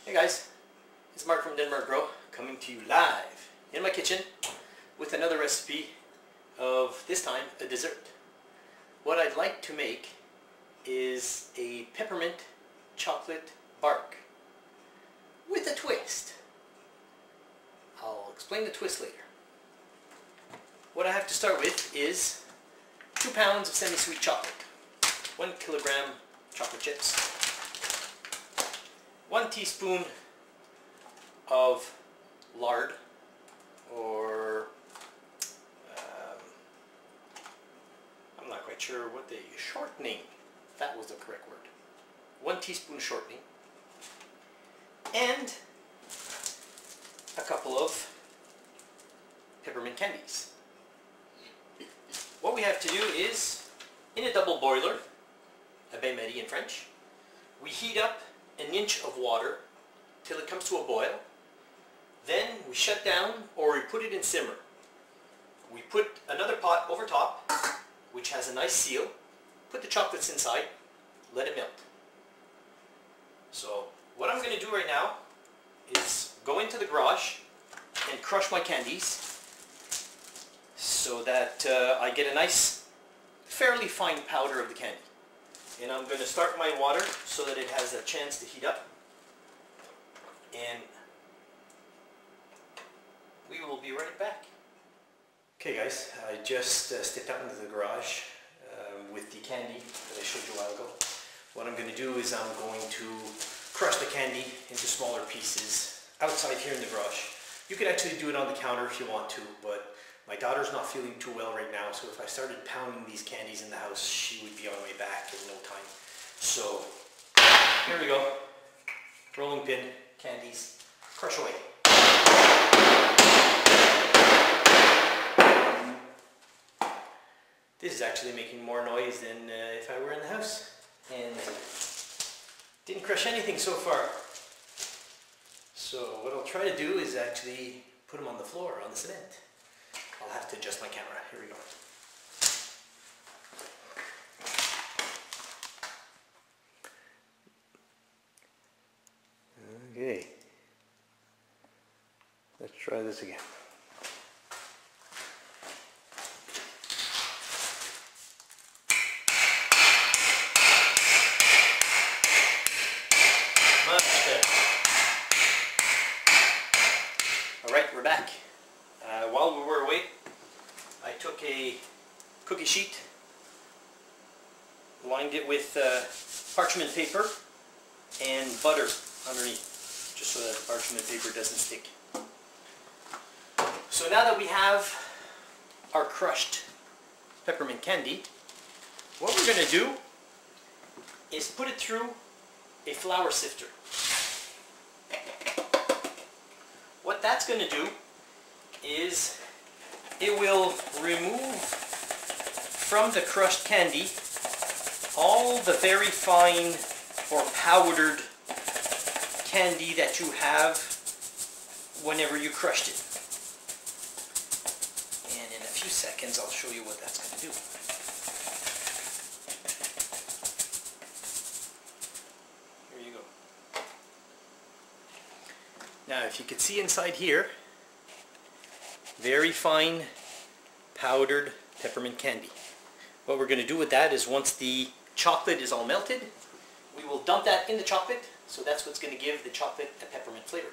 Hey guys, it's Mark from Denmark Grow coming to you live in my kitchen with another recipe of, this time, a dessert. What I'd like to make is a peppermint chocolate bark with a twist. I'll explain the twist later. What I have to start with is 2 pounds of semi-sweet chocolate, 1 kilogram chocolate chips, 1 teaspoon of lard, or I'm not quite sure what the shortening, if that was the correct word. 1 teaspoon shortening, and a couple of peppermint candies. What we have to do is, in a double boiler, a bain-marie in French, we heat up an inch of water till it comes to a boil. Then we shut down, or we put it in simmer. We put another pot over top, which has a nice seal, put the chocolates inside, let it melt. So what I'm going to do right now is go into the garage and crush my candies so that I get a nice, fairly fine powder of the candy. And I'm going to start my water so that it has a chance to heat up. And we will be right back. Okay guys, I just stepped out into the garage with the candy that I showed you a while ago. What I'm going to do is I'm going to crush the candy into smaller pieces outside here in the garage. You could actually do it on the counter if you want to, but my daughter's not feeling too well right now, so if I started pounding these candies in the house, she would be on my back in no time. So, here we go. Rolling pin, candies, crush away. This is actually making more noise than if I were in the house. And didn't crush anything so far. So what I'll try to do is actually put them on the floor, on the cement. I'll have to adjust my camera. Here we go. Okay. Let's try this again. Much better. Alright, we're back. While we were away, I took a cookie sheet, lined it with parchment paper and butter underneath, just so that the parchment paper doesn't stick. So now that we have our crushed peppermint candy, what we're going to do is put it through a flour sifter. What that's going to do is it will remove from the crushed candy all the very fine or powdered candy that you have whenever you crushed it. And in a few seconds I'll show you what that's going to do. Here you go. Now if you could see inside here, very fine powdered peppermint candy. What we're going to do with that is, once the chocolate is all melted, we will dump that in the chocolate, so that's what's going to give the chocolate a peppermint flavor.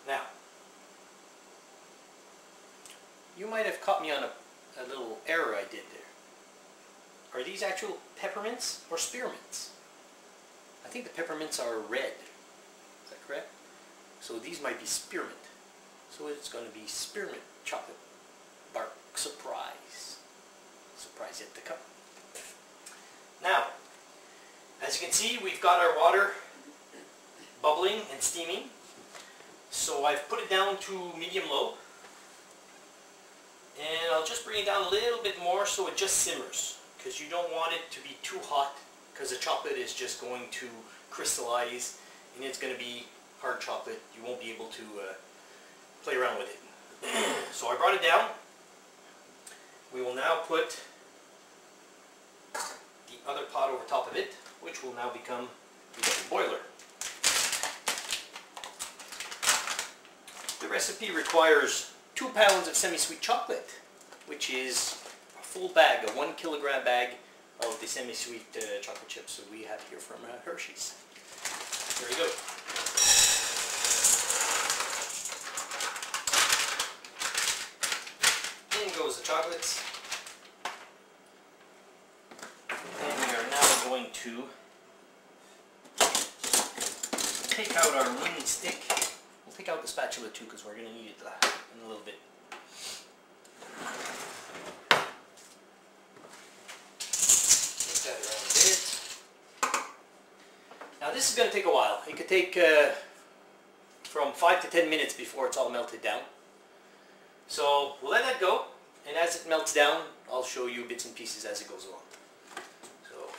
Now, you might have caught me on a little error I did there. Are these actual peppermints or spearmints? I think the peppermints are red. Is that correct? So these might be spearmint. So it's going to be spearmint chocolate bark surprise. Surprise yet to come. Now, as you can see, we've got our water bubbling and steaming. So I've put it down to medium-low. And I'll just bring it down a little bit more so it just simmers, because you don't want it to be too hot, because the chocolate is just going to crystallize and it's going to be hard chocolate. You won't be able to play around with it. So I brought it down. We will now put the other pot over top of it, which which will now become the double boiler. The recipe requires 2 pounds of semi-sweet chocolate, which is a full bag, a 1 kilogram bag of the semi-sweet chocolate chips that we have here from Hershey's. There we go. In goes the chocolates. And we are now going to take out our wooden stick. We'll take out the spatula too because we're going to need it in a little bit. Take that around a bit. Now this is going to take a while. It could take from 5 to 10 minutes before it's all melted down. So we'll let that go, and as it melts down, I'll show you bits and pieces as it goes along. So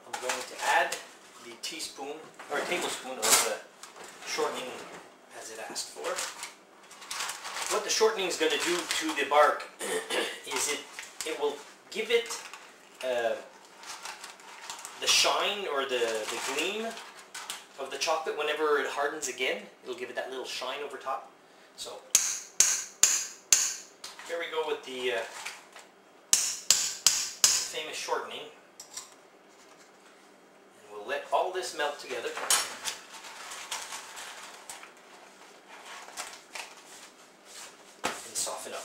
I'm going to add the teaspoon or tablespoon of shortening as it asked for. What the shortening is going to do to the bark is it will give it the shine or the gleam of the chocolate whenever it hardens again. It'll give it that little shine over top. So here we go with the famous shortening. And we'll let all this melt together. And soften up.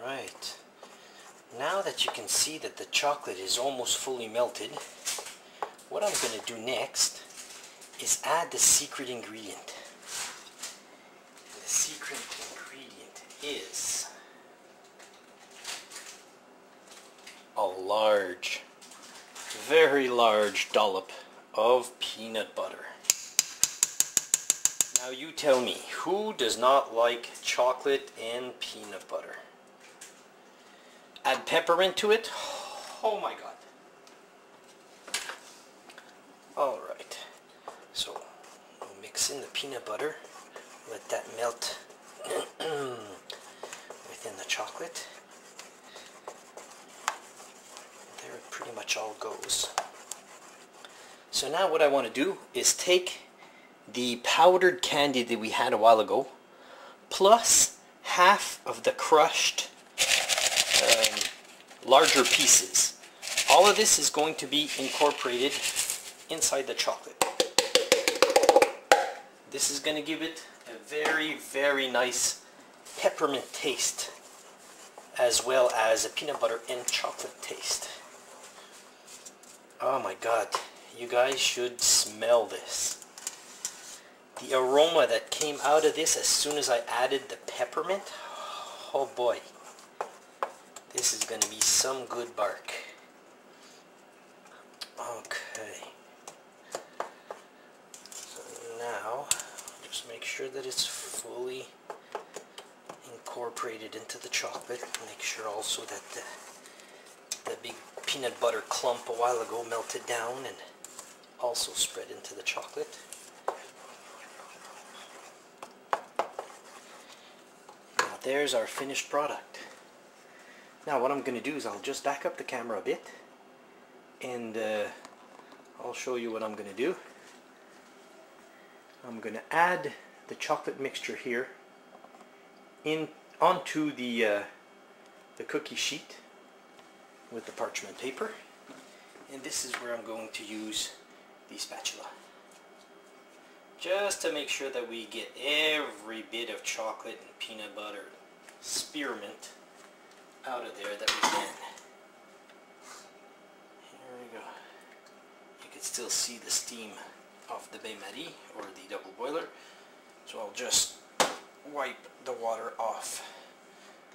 Right, now that you can see that the chocolate is almost fully melted, what I'm going to do next is add the secret ingredient. And the secret ingredient is a large, very large dollop of peanut butter. Now you tell me, who does not like chocolate and peanut butter? Add peppermint to it. Oh my god. Alright. So, we'll mix in the peanut butter. Let that melt within the chocolate. There it pretty much all goes. So now what I want to do is take the powdered candy that we had a while ago, plus half of the crushed larger pieces. All of this is going to be incorporated inside the chocolate. This is going to give it a very, very nice peppermint taste, as well as a peanut butter and chocolate taste. Oh my god, you guys should smell this. The aroma that came out of this as soon as I added the peppermint, oh boy. This is going to be some good bark. Okay. So now, just make sure that it's fully incorporated into the chocolate. Make sure also that the big peanut butter clump a while ago melted down and also spread into the chocolate. Now there's our finished product. Now what I'm going to do is I'll just back up the camera a bit and I'll show you what I'm going to do. I'm going to add the chocolate mixture here onto the cookie sheet with the parchment paper, and this is where I'm going to use the spatula just to make sure that we get every bit of chocolate and peanut butter, spearmint out of there that we can. Here we go. You can still see the steam of the bain-marie or the double boiler, so I'll just wipe the water off.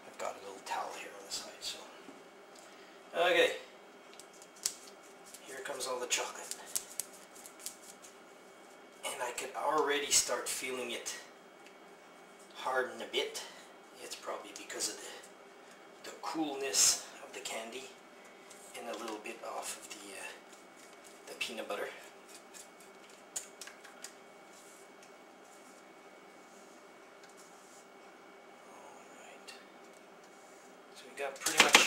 I've got a little towel here on the side. So okay, here comes all the chocolate, and I can already start feeling it harden a bit. It's probably because of the coolness of the candy and a little bit off of the peanut butter. Alright. So we got pretty much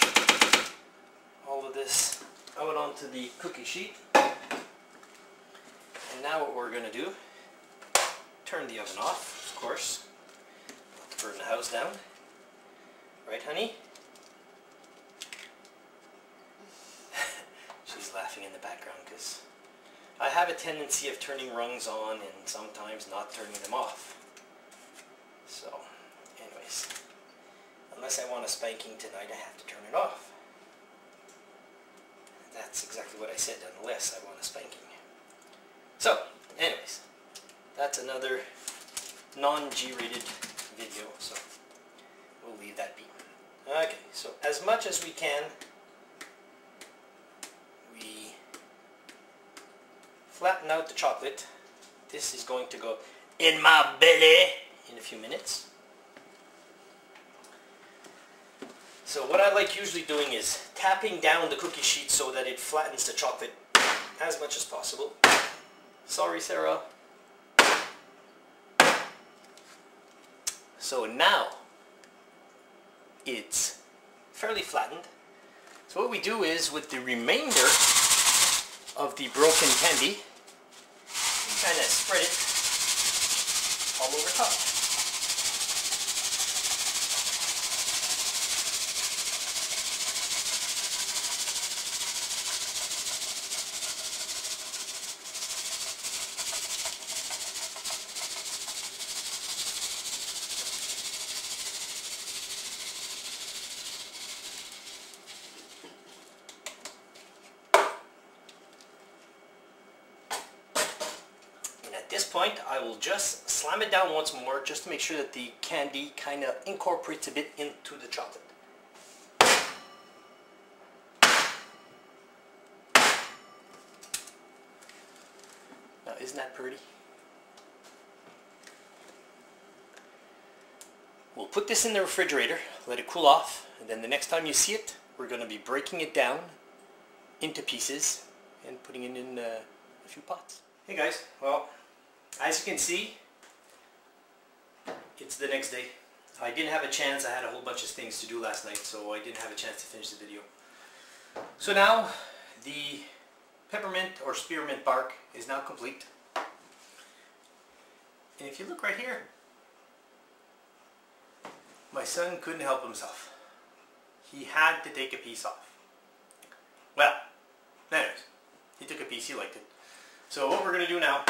all of this out onto the cookie sheet. And now what we're going to do, turn the oven off, of course, not to burn the house down. Right, honey? She's laughing in the background because I have a tendency of turning rungs on and sometimes not turning them off. So, anyways, unless I want a spanking tonight, I have to turn it off. That's exactly what I said, unless I want a spanking. So, anyways, that's another non-G-rated video, so we'll leave that be. Okay, so as much as we can, we flatten out the chocolate. This is going to go in my belly in a few minutes. So what I like usually doing is tapping down the cookie sheet so that it flattens the chocolate as much as possible. Sorry, Sarah. So now it's fairly flattened. So what we do is, with the remainder of the broken candy, we kind of spread it all over top. At this point, I will just slam it down once more just to make sure that the candy kind of incorporates a bit into the chocolate. Now, isn't that pretty? We'll put this in the refrigerator, let it cool off, and then the next time you see it, we're going to be breaking it down into pieces and putting it in a few pots. Hey guys, well, as you can see, it's the next day. I didn't have a chance. I had a whole bunch of things to do last night, so I didn't have a chance to finish the video. So now the peppermint or spearmint bark is now complete. And if you look right here, my son couldn't help himself. He had to take a piece off. Well, anyways, he took a piece, he liked it. So what we're going to do now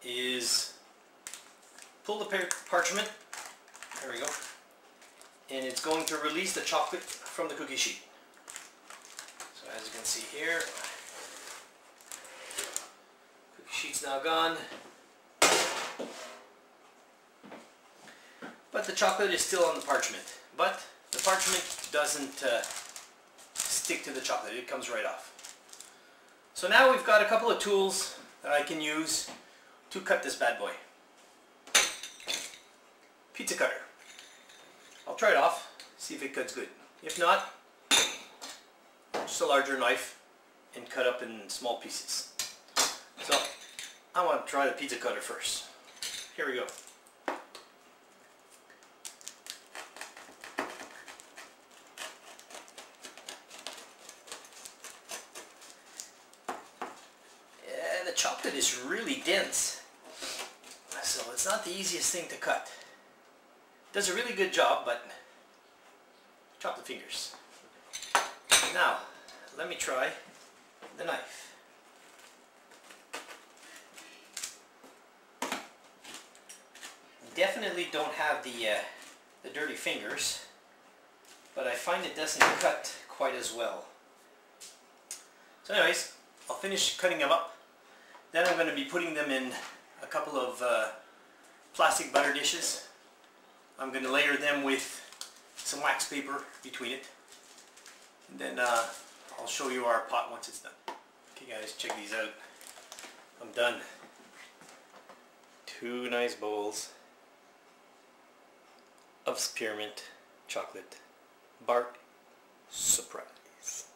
is pull the parchment, there we go, and it's going to release the chocolate from the cookie sheet. So as you can see here, cookie sheet's now gone, but the chocolate is still on the parchment. But the parchment doesn't stick to the chocolate, it comes right off. So now we've got a couple of tools that I can use to cut this bad boy. Pizza cutter. I'll try it off, see if it cuts good. If not, just a larger knife and cut up in small pieces. So I want to try the pizza cutter first. Here we go. Yeah, the chocolate is really dense. So it's not the easiest thing to cut. Does a really good job, but chocolate fingers. Now, let me try the knife. Definitely don't have the dirty fingers, but I find it doesn't cut quite as well. So anyways, I'll finish cutting them up. Then I'm going to be putting them in a couple of plastic butter dishes. I'm going to layer them with some wax paper between it. And then I'll show you our pot once it's done. Okay guys, check these out. I'm done. Two nice bowls. of spearmint chocolate bark surprise.